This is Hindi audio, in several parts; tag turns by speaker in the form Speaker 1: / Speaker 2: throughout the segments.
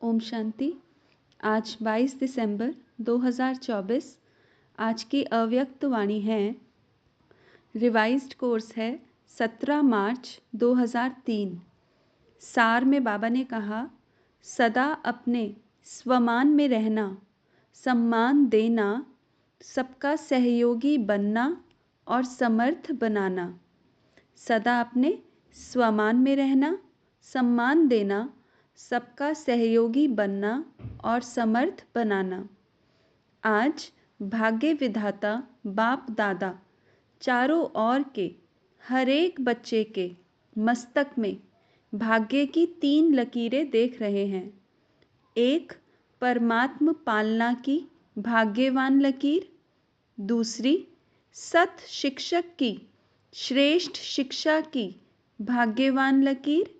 Speaker 1: ओम शांति। आज 22 दिसंबर 2024। आज की अव्यक्त वाणी है, रिवाइज्ड कोर्स है 17 मार्च 2003। सार में बाबा ने कहा, सदा अपने स्वमान में रहना, सम्मान देना, सबका सहयोगी बनना और समर्थ बनाना। सदा अपने स्वमान में रहना, सम्मान देना, सबका सहयोगी बनना और समर्थ बनाना। आज भाग्य विधाता बाप दादा चारों ओर के हर एक बच्चे के मस्तक में भाग्य की 3 लकीरें देख रहे हैं। एक परमात्म पालना की भाग्यवान लकीर, दूसरी सत शिक्षक की श्रेष्ठ शिक्षा की भाग्यवान लकीर,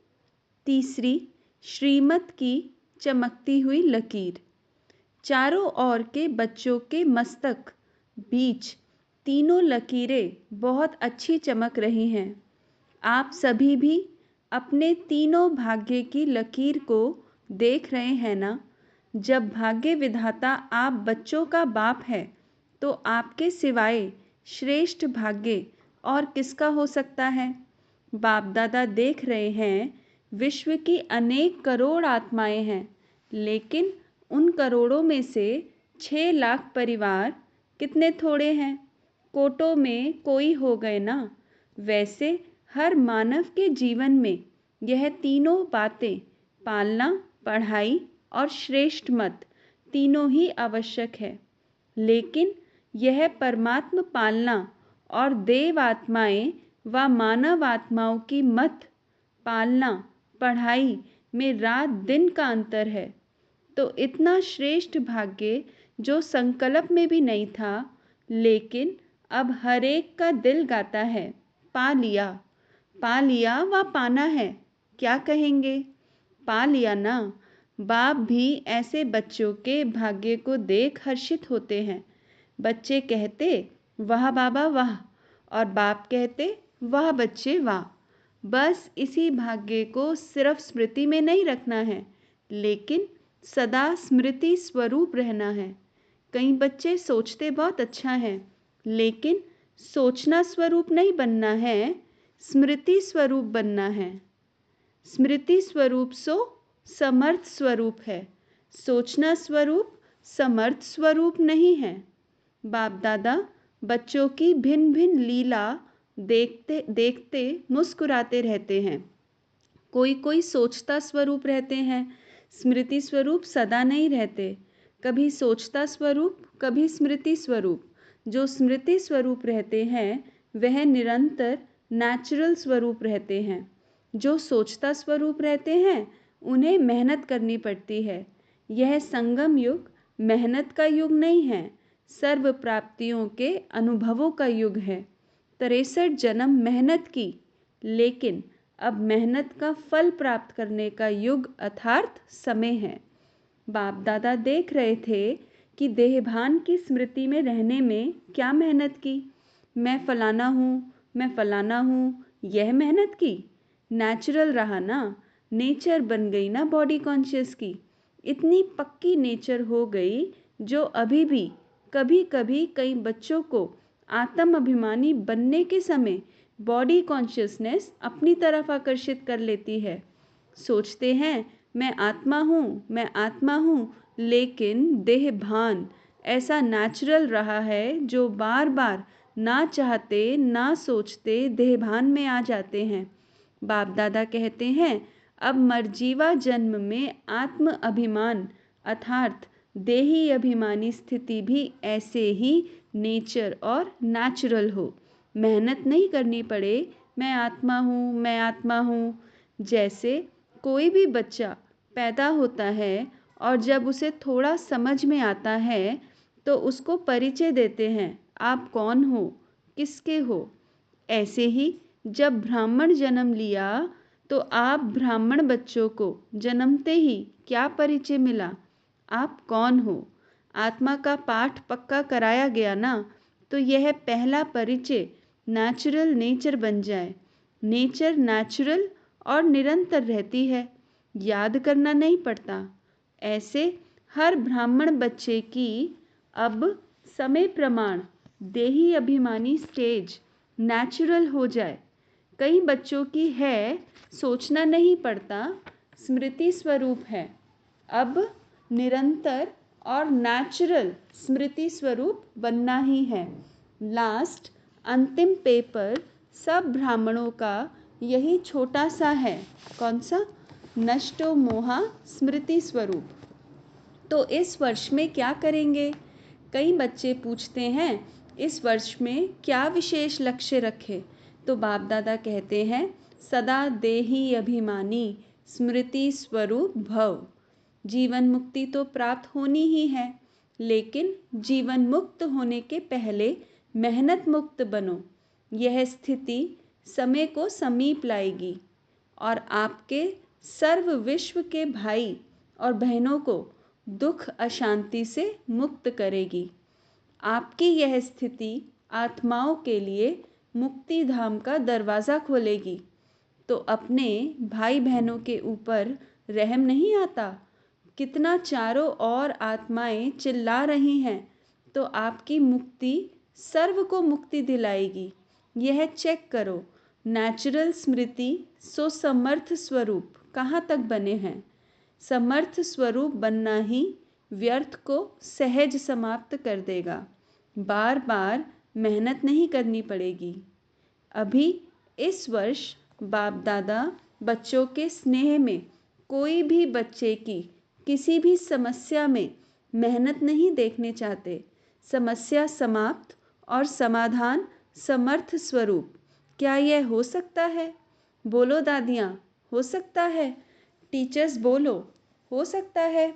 Speaker 1: तीसरी श्रीमत की चमकती हुई लकीर। चारों ओर के बच्चों के मस्तक बीच तीनों लकीरें बहुत अच्छी चमक रही हैं। आप सभी भी अपने तीनों भाग्य की लकीर को देख रहे हैं ना। जब भाग्य विधाता आप बच्चों का बाप है तो आपके सिवाय श्रेष्ठ भाग्य और किसका हो सकता है। बाप दादा देख रहे हैं, विश्व की अनेक करोड़ आत्माएं हैं, लेकिन उन करोड़ों में से 6 लाख परिवार कितने थोड़े हैं। कोटों में कोई हो गए ना। वैसे हर मानव के जीवन में यह तीनों बातें, पालना, पढ़ाई और श्रेष्ठ मत, तीनों ही आवश्यक है। लेकिन यह परमात्म पालना और देव आत्माएं व मानव आत्माओं की मत पालना पढ़ाई में रात दिन का अंतर है। तो इतना श्रेष्ठ भाग्य जो संकल्प में भी नहीं था, लेकिन अब हर एक का दिल गाता है, पा लिया। पा लिया व पाना है, क्या कहेंगे। पा लिया ना। बाप भी ऐसे बच्चों के भाग्य को देख हर्षित होते हैं। बच्चे कहते, वाह बाबा वाह, और बाप कहते, वाह बच्चे वाह। बस इसी भाग्य को सिर्फ स्मृति में नहीं रखना है, लेकिन सदा स्मृति स्वरूप रहना है। कई बच्चे सोचते बहुत अच्छा है, लेकिन सोचना स्वरूप नहीं बनना है, स्मृति स्वरूप बनना है। स्मृति स्वरूप सो समर्थ स्वरूप है, सोचना स्वरूप समर्थ स्वरूप नहीं है। बाप दादा बच्चों की भिन्न भिन्न लीला देखते देखते मुस्कुराते रहते हैं। कोई कोई सोचता स्वरूप रहते हैं, स्मृति स्वरूप सदा नहीं रहते। कभी सोचता स्वरूप, कभी स्मृति स्वरूप। जो स्मृति स्वरूप रहते हैं वह निरंतर नेचुरल स्वरूप रहते हैं। जो सोचता स्वरूप रहते हैं उन्हें मेहनत करनी पड़ती है। यह संगम युग मेहनत का युग नहीं है, सर्व प्राप्तियों के अनुभवों का युग है। 63 जन्म मेहनत की, लेकिन अब मेहनत का फल प्राप्त करने का युग अर्थात समय है। बाप दादा देख रहे थे कि देहभान की स्मृति में रहने में क्या मेहनत की। मैं फलाना हूँ, मैं फलाना हूँ, यह मेहनत की। नेचुरल रहा ना, नेचर बन गई ना बॉडी कॉन्शियस की। इतनी पक्की नेचर हो गई जो अभी भी कभी कभी कई बच्चों को आत्म अभिमानी बनने के समय बॉडी कॉन्शियसनेस अपनी तरफ आकर्षित कर लेती है। सोचते हैं मैं आत्मा हूँ, मैं आत्मा हूँ, लेकिन देह भान ऐसा नेचुरल रहा है जो बार बार ना चाहते ना सोचते देहभान में आ जाते हैं। बाप दादा कहते हैं, अब मर्जीवा जन्म में आत्म अभिमान अर्थात देही अभिमानी स्थिति भी ऐसे ही नेचर और नेचुरल हो। मेहनत नहीं करनी पड़े, मैं आत्मा हूँ, मैं आत्मा हूँ। जैसे कोई भी बच्चा पैदा होता है और जब उसे थोड़ा समझ में आता है तो उसको परिचय देते हैं, आप कौन हो, किसके हो। ऐसे ही जब ब्राह्मण जन्म लिया तो आप ब्राह्मण बच्चों को जन्मते ही क्या परिचय मिला, आप कौन हो। आत्मा का पाठ पक्का कराया गया ना, तो यह पहला परिचय नेचुरल नेचर बन जाए। नेचर नेचुरल और निरंतर रहती है, याद करना नहीं पड़ता। ऐसे हर ब्राह्मण बच्चे की अब समय प्रमाण देही अभिमानी स्टेज नेचुरल हो जाए। कई बच्चों की है सोचना नहीं पड़ता, स्मृति स्वरूप है। अब निरंतर और नेचुरल स्मृति स्वरूप बनना ही है। लास्ट अंतिम पेपर सब ब्राह्मणों का यही छोटा सा है। कौन सा? नष्टो मोहा स्मृति स्वरूप। तो इस वर्ष में क्या करेंगे? कई बच्चे पूछते हैं इस वर्ष में क्या विशेष लक्ष्य रखें? तो बाप दादा कहते हैं सदा देही अभिमानी स्मृति स्वरूप भव। जीवन मुक्ति तो प्राप्त होनी ही है, लेकिन जीवन मुक्त होने के पहले मेहनत मुक्त बनो। यह स्थिति समय को समीप लाएगी और आपके सर्व विश्व के भाई और बहनों को दुख अशांति से मुक्त करेगी। आपकी यह स्थिति आत्माओं के लिए मुक्ति धाम का दरवाज़ा खोलेगी। तो अपने भाई बहनों के ऊपर रहम नहीं आता? कितना चारों ओर आत्माएं चिल्ला रही हैं, तो आपकी मुक्ति सर्व को मुक्ति दिलाएगी। यह चेक करो, नेचुरल स्मृति सो समर्थ स्वरूप कहाँ तक बने हैं। समर्थ स्वरूप बनना ही व्यर्थ को सहज समाप्त कर देगा। बार बार मेहनत नहीं करनी पड़ेगी। अभी इस वर्ष बाप दादा बच्चों के स्नेह में कोई भी बच्चे की किसी भी समस्या में मेहनत नहीं देखने चाहते। समस्या समाप्त और समाधान समर्थ स्वरूप। क्या यह हो सकता है? बोलो दादियाँ, हो सकता है? टीचर्स बोलो, हो सकता है?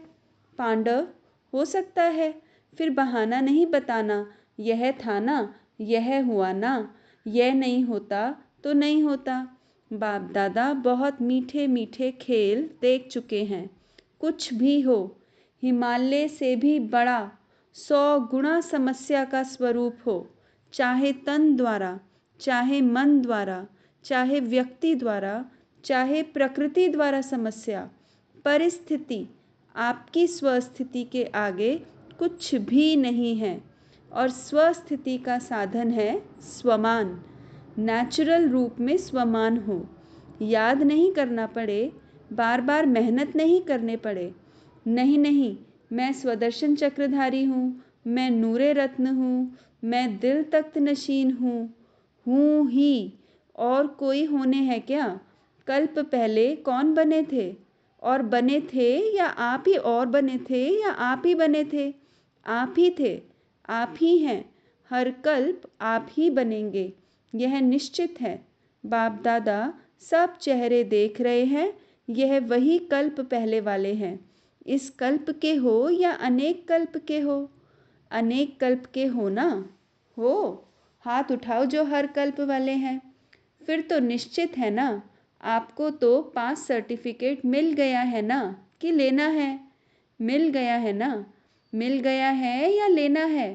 Speaker 1: पांडव, हो सकता है? फिर बहाना नहीं बताना, यह था ना, यह हुआ ना, यह नहीं होता तो नहीं होता। बाप दादा बहुत मीठे मीठे खेल देख चुके हैं। कुछ भी हो, हिमालय से भी बड़ा 100 गुना समस्या का स्वरूप हो, चाहे तन द्वारा, चाहे मन द्वारा, चाहे व्यक्ति द्वारा, चाहे प्रकृति द्वारा समस्या, परिस्थिति आपकी स्वस्थिति के आगे कुछ भी नहीं है। और स्वस्थिति का साधन है स्वमान। नेचुरल रूप में स्वमान हो। याद नहीं करना पड़े, बार बार मेहनत नहीं करने पड़े। नहीं नहीं, मैं स्वदर्शन चक्रधारी हूँ, मैं नूरे रत्न हूँ, मैं दिल तख्त नशीन हूँ ही। और कोई होने हैं क्या? कल्प पहले कौन बने थे? और बने थे या आप ही और बने थे या आप ही बने थे? आप ही थे, आप ही हैं। हर कल्प आप ही बनेंगे, यह निश्चित है। बाप दादा सब चेहरे देख रहे हैं, यह वही कल्प पहले वाले हैं। इस कल्प के हो या अनेक कल्प के हो? अनेक कल्प के हो ना? हो? हाथ उठाओ जो हर कल्प वाले हैं। फिर तो निश्चित है ना, आपको तो 5 सर्टिफिकेट मिल गया है ना, कि लेना है? मिल गया है ना? मिल गया है या लेना है?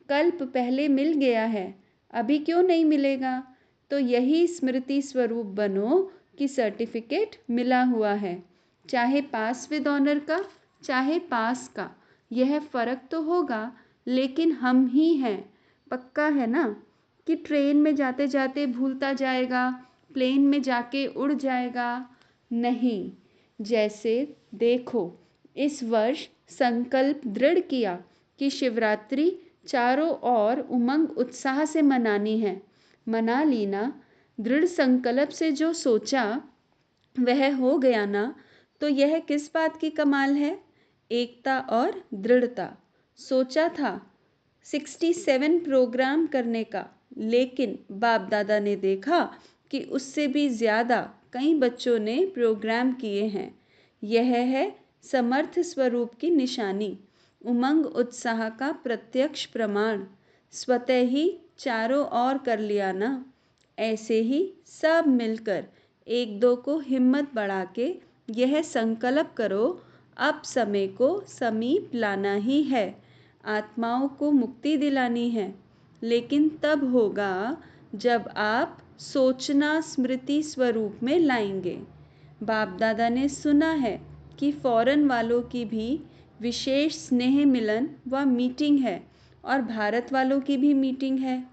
Speaker 1: कल्प पहले मिल गया है, अभी क्यों नहीं मिलेगा? तो यही स्मृति स्वरूप बनो कि सर्टिफिकेट मिला हुआ है, चाहे पास विद ऑनर का, चाहे पास का। यह फ़र्क तो होगा, लेकिन हम ही हैं। पक्का है ना कि ट्रेन में जाते जाते भूलता जाएगा, प्लेन में जाके उड़ जाएगा? नहीं। जैसे देखो, इस वर्ष संकल्प दृढ़ किया कि शिवरात्रि चारों ओर उमंग उत्साह से मनानी है। मना ली ना? दृढ़ संकल्प से जो सोचा वह हो गया ना? तो यह किस बात की कमाल है? एकता और दृढ़ता। सोचा था 67 प्रोग्राम करने का, लेकिन बाप दादा ने देखा कि उससे भी ज़्यादा कई बच्चों ने प्रोग्राम किए हैं। यह है समर्थ स्वरूप की निशानी, उमंग उत्साह का प्रत्यक्ष प्रमाण। स्वतः ही चारों ओर कर लिया ना? ऐसे ही सब मिलकर एक दो को हिम्मत बढ़ा के यह संकल्प करो, अब समय को समीप लाना ही है, आत्माओं को मुक्ति दिलानी है। लेकिन तब होगा जब आप सोचना स्मृति स्वरूप में लाएंगे। बाप दादा ने सुना है कि फॉरेन वालों की भी विशेष स्नेह मिलन व मीटिंग है और भारत वालों की भी मीटिंग है।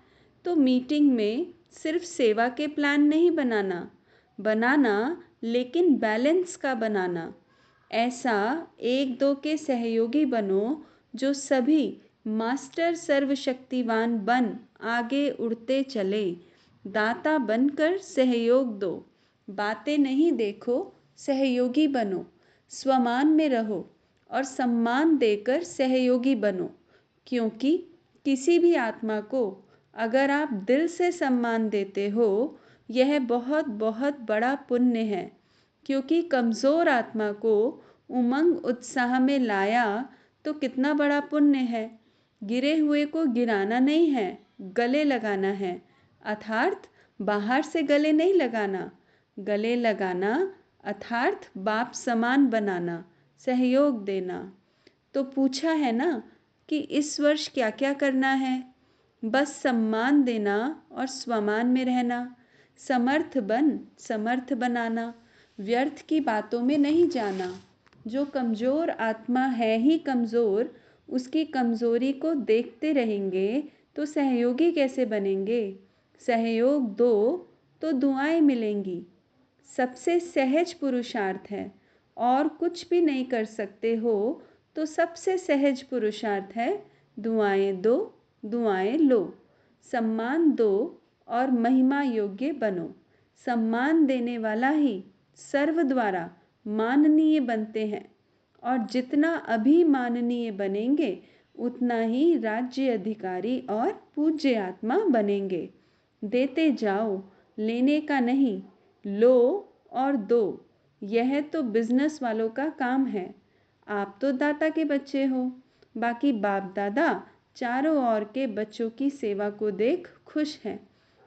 Speaker 1: तो मीटिंग में सिर्फ सेवा के प्लान नहीं बनाना लेकिन बैलेंस का बनाना। ऐसा एक दो के सहयोगी बनो जो सभी मास्टर सर्वशक्तिवान बन आगे उड़ते चले। दाता बनकर सहयोग दो, बातें नहीं देखो, सहयोगी बनो। स्वमान में रहो और सम्मान देकर सहयोगी बनो, क्योंकि किसी भी आत्मा को अगर आप दिल से सम्मान देते हो, यह बहुत बहुत बड़ा पुण्य है। क्योंकि कमज़ोर आत्मा को उमंग उत्साह में लाया तो कितना बड़ा पुण्य है। गिरे हुए को गिराना नहीं है, गले लगाना है। अर्थात बाहर से गले नहीं लगाना, गले लगाना अर्थात बाप समान बनाना, सहयोग देना। तो पूछा है ना कि इस वर्ष क्या क्या करना है? बस सम्मान देना और स्वमान में रहना, समर्थ बनाना, व्यर्थ की बातों में नहीं जाना। जो कमज़ोर आत्मा है ही कमज़ोर, उसकी कमज़ोरी को देखते रहेंगे तो सहयोगी कैसे बनेंगे? सहयोग दो तो दुआएं मिलेंगी। सबसे सहज पुरुषार्थ है, और कुछ भी नहीं कर सकते हो तो सबसे सहज पुरुषार्थ है दुआएं दो, दुआएं लो। सम्मान दो और महिमा योग्य बनो। सम्मान देने वाला ही सर्व द्वारा माननीय बनते हैं, और जितना अभिमाननीय बनेंगे उतना ही राज्य अधिकारी और पूज्य आत्मा बनेंगे। देते जाओ, लेने का नहीं, लो और दो। यह तो बिजनेस वालों का काम है। आप तो दाता के बच्चे हो। बाकी बाप दादा चारों ओर के बच्चों की सेवा को देख खुश हैं।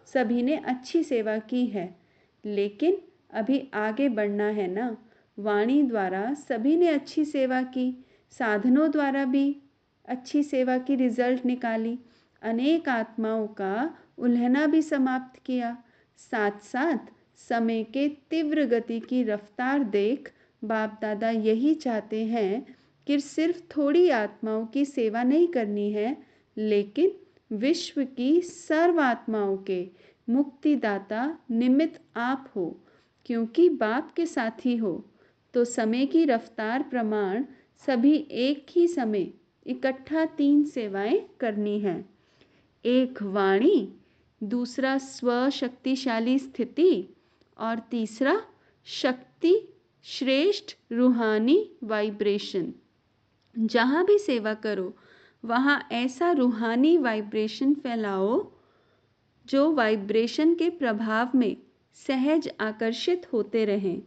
Speaker 1: सभी ने अच्छी सेवा की है, लेकिन अभी आगे बढ़ना है ना। वाणी द्वारा सभी ने अच्छी सेवा की, साधनों द्वारा भी अच्छी सेवा की रिजल्ट निकाली। अनेक आत्माओं का उल्हना भी समाप्त किया। साथ साथ समय के तीव्र गति की रफ्तार देख बाप दादा यही चाहते हैं कि सिर्फ थोड़ी आत्माओं की सेवा नहीं करनी है, लेकिन विश्व की सर्व आत्माओं के मुक्तिदाता निमित्त आप हो। क्योंकि बाप के साथी हो तो समय की रफ्तार प्रमाण सभी एक ही समय इकट्ठा 3 सेवाएं करनी है। एक वाणी, दूसरा स्वशक्तिशाली स्थिति, और तीसरा शक्ति श्रेष्ठ रूहानी वाइब्रेशन। जहाँ भी सेवा करो वहाँ ऐसा रूहानी वाइब्रेशन फैलाओ जो वाइब्रेशन के प्रभाव में सहज आकर्षित होते रहें।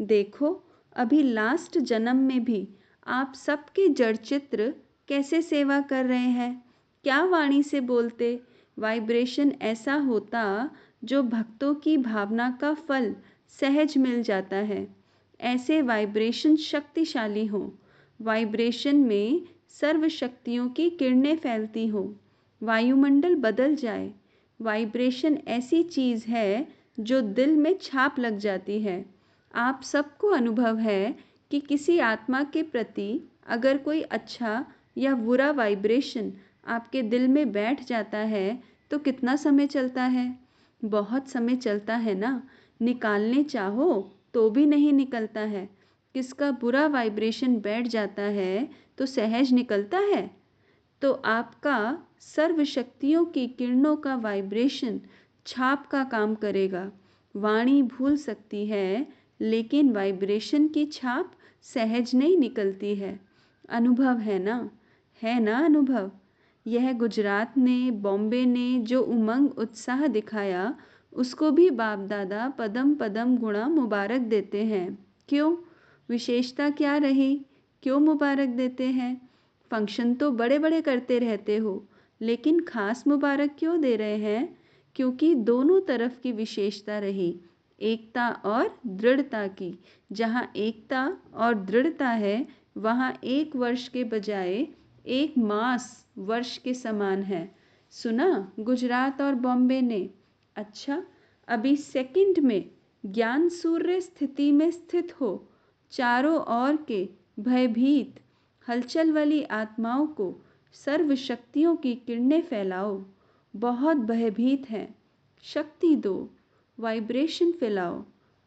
Speaker 1: देखो, अभी लास्ट जन्म में भी आप सबके जड़ चित्र कैसे सेवा कर रहे हैं। क्या वाणी से बोलते, वाइब्रेशन ऐसा होता जो भक्तों की भावना का फल सहज मिल जाता है। ऐसे वाइब्रेशन शक्तिशाली हो, वाइब्रेशन में सर्व शक्तियों की किरणें फैलती हो, वायुमंडल बदल जाए। वाइब्रेशन ऐसी चीज़ है जो दिल में छाप लग जाती है। आप सबको अनुभव है कि किसी आत्मा के प्रति अगर कोई अच्छा या बुरा वाइब्रेशन आपके दिल में बैठ जाता है तो कितना समय चलता है? बहुत समय चलता है ना। निकालने चाहो तो भी नहीं निकलता है। किसका बुरा वाइब्रेशन बैठ जाता है तो सहज निकलता है। तो आपका सर्व शक्तियों की किरणों का वाइब्रेशन छाप का काम करेगा। वाणी भूल सकती है, लेकिन वाइब्रेशन की छाप सहज नहीं निकलती है। अनुभव है ना? है ना अनुभव? यह गुजरात ने, बॉम्बे ने जो उमंग उत्साह दिखाया, उसको भी बाप दादा पदम पदम गुणा मुबारक देते हैं। क्यों? विशेषता क्या रही? क्यों मुबारक देते हैं? फंक्शन तो बड़े बड़े करते रहते हो, लेकिन खास मुबारक क्यों दे रहे हैं? क्योंकि दोनों तरफ की विशेषता रही, एकता और दृढ़ता की। जहाँ एकता और दृढ़ता है, वहाँ एक वर्ष के बजाय एक मास वर्ष के समान है। सुना गुजरात और बॉम्बे ने? अच्छा, अभी सेकंड में ज्ञान सूर्य स्थिति में स्थित हो चारों ओर के भयभीत हलचल वाली आत्माओं को सर्व शक्तियों की किरणें फैलाओ। बहुत भयभीत है, शक्ति दो, वाइब्रेशन फैलाओ।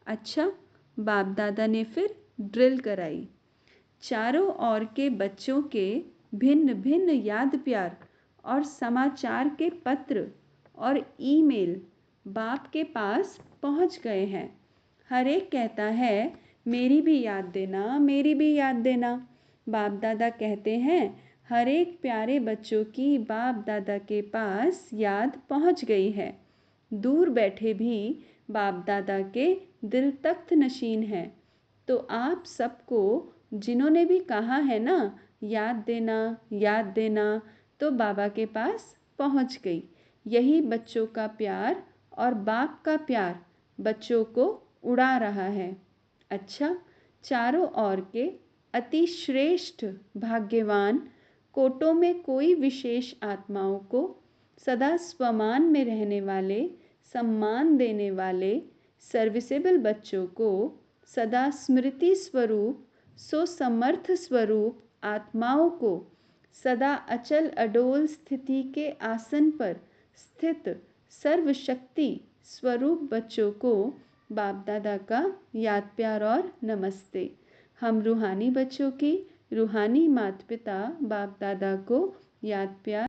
Speaker 1: अच्छा, बाप दादा ने फिर ड्रिल कराई। चारों ओर के बच्चों के भिन्न भिन्न याद प्यार और समाचार के पत्र और ईमेल बाप के पास पहुंच गए हैं। हर एक कहता है, मेरी भी याद देना, मेरी भी याद देना। बाप दादा कहते हैं, हर एक प्यारे बच्चों की बाप दादा के पास याद पहुंच गई है। दूर बैठे भी बाप दादा के दिल तख्त नशीन है। तो आप सबको जिन्होंने भी कहा है ना, याद देना, तो बाबा के पास पहुंच गई। यही बच्चों का प्यार और बाप का प्यार बच्चों को उड़ा रहा है। अच्छा, चारों ओर के अति श्रेष्ठ भाग्यवान कोटों में कोई विशेष आत्माओं को सदा स्वमान में रहने वाले, सम्मान देने वाले सर्विसेबल बच्चों को सदा स्मृति स्वरूप, सो समर्थ स्वरूप आत्माओं को सदा अचल अडोल स्थिति के आसन पर स्थित सर्वशक्ति स्वरूप बच्चों को बाप दादा का याद प्यार और नमस्ते। हम रूहानी बच्चों की रूहानी माता पिता बाप दादा को याद प्यार